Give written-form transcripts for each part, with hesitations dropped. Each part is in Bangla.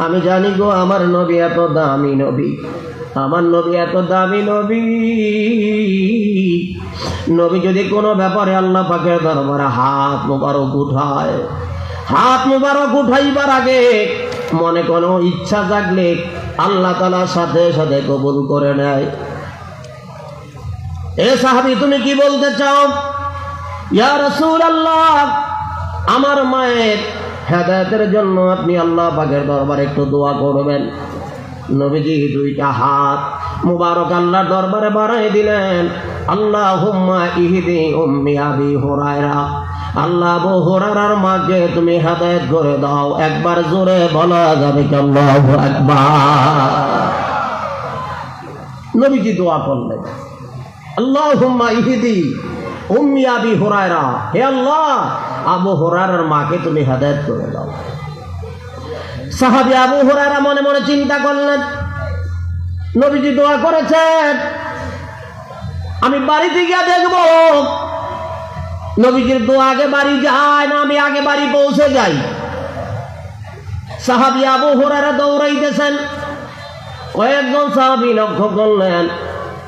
আমি জানি গো আমার নবী এত দামি নবী, আমার নবী এত দামি নবী। নবী যদি কোনো ব্যাপারে আল্লাহ পাকের দরবারে হাত মোবারক উঠায়, হাত মোবারক উঠাইবার আগে মনে কোনো ইচ্ছা জাগলে আল্লাহ তাআলা সাথে সাথে কবুল করে নেয়। এ সাহাবী, তুমি কি বলতে চাও? ইয়া রাসূলুল্লাহ, আমার মায়ের হেদায়েতের জন্য আপনি আল্লাহ পাকের দরবারে একটু দোয়া করবেন। নবীজি দুইটা হাত মুবারক আল্লাহর দরবারে বাড়াই দিলেন। আল্লাহুম্মা ইহদি উম্মি আবি হুরায়রা, আল্লাহ আবু হুরায়রার মাকে তুমি হেদায়েত করে দাও। একবার জোরে বলা যাবে কি আল্লাহু আকবার? নবীজি দোয়া করলেন, আল্লাহুম্মা ইহদি উম্মি আবি হুরায়রা, হে আল্লাহ আবু হুরায়রার মাকে তুমি হেদায়েত করে দাও। সাহাবী আবু হুরায়রা মনে মনে চিন্তা করলেন, নবীজি দোয়া করেছেন, আমি বাড়িতে গিয়ে দেখব নবীজির দোয়া আগে বাড়ি যায় না আমি আগে বাড়ি পৌঁছে যাই। সাহাবী আবু হুরায়রা দৌড়াইতেছেন। কয়েকজন সাহাবী লক্ষ্য করলেন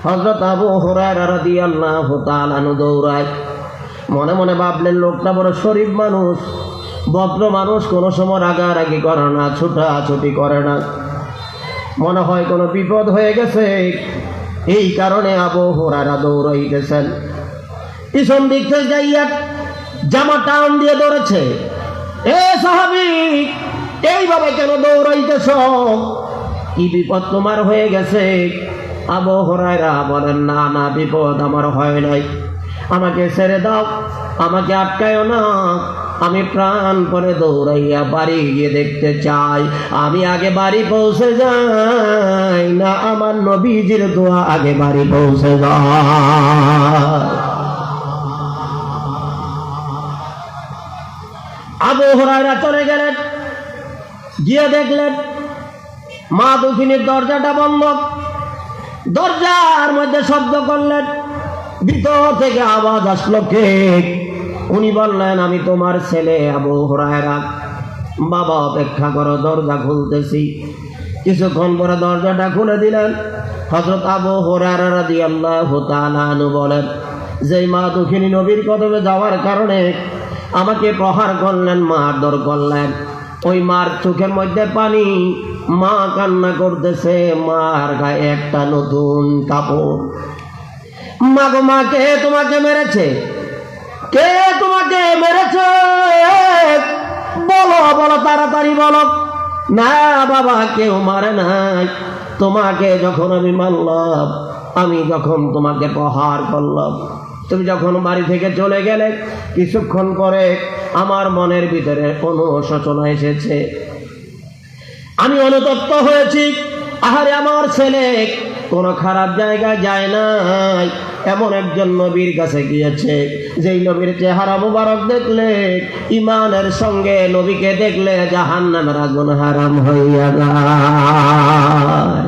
হযরত আবু হুরায়রা রাদিয়াল্লাহু তাআলা আনহু দৌড়ায়। মনে মনে ভাবলেন, লোকটা বড় শরীফ মানুষ, ভদ্র মানুষ, কোনো সময় রাগারাগি করে না, ছুটাছুটি করে না, মনে হয় কোনো বিপদ হয়ে গেছে, এই কারণে আবু হুরায়রা দৌড়াইতেছেন। পিছন দিক থেকে যাইয়া জামা টান দিয়ে দৌড়েছে। এ সাহাবী, এইভাবে কেন দৌড়াইতেছ? কি বিপদ তোমার হয়ে গেছে? আবু হুরায়রা বলেন, না না, বিপদ আমার হয় নাই, আমাকে ছেড়ে দাও, আমাকে আটকায়ও না, আমি প্রাণ করে দৌড়াইয়া বাড়ি গিয়ে দেখতে চাই আমি আগে বাড়ি পৌঁছে যাই না আমার নবীজির দোয়া আগে বাড়ি পৌঁছে যায়। আবু হুরায়রা চলে গেলেন, গিয়ে দেখলেন মা দক্ষিণের দরজাটা বন্ধ। দরজার মধ্যে শব্দ করলেন, ভিতর থেকে আওয়াজ আসলো, কে? উনি বললেন, আমি তোমার ছেলে আবু হুরায়রা। বাবা, অপেক্ষা করো, দরজা খুলতেছি। কিছুক্ষণ পরে দরজাটা খুলে দিলেন। হযরত আবু হুরায়রা রাদিয়াল্লাহু তাআলা আনহু বলেন, যেই মা দক্ষিণী নবীর কদমে যাওয়ার কারণে আমাকে প্রহার করলেন, মারধর করলেন, ওই মার চোখের মধ্যে পানি, মা কান্না করতেছে, মার গায়ে একটা নতুন কাপড়। মা গো, মা, কে তোমাকে মেরেছে? কে তোমাকে মেরেছে? বলো বলো, তাড়াতাড়ি বলো। না বাবা, কেউ মারে নাই, তোমাকে যখন আমি মারলাম, আমি যখন তোমাকে প্রহার করলাম, তুমি যখন বাড়ি থেকে চলে গেলে, কিছুক্ষণ পরে আমার মনের ভিতরে অনুশোচনা এসেছে, আমি অনুতপ্ত হয়েছি। আহারে, আমার ছেলে কোনো খারাপ জায়গায় যায় নাই, এমন একজন নবীর কাছে গিয়েছে যেই নবীর চেহারা মুবারক দেখলে, ইমানের সঙ্গে নবীকে দেখলে জাহান্নামের আগুন হারাম হইয়া যায়।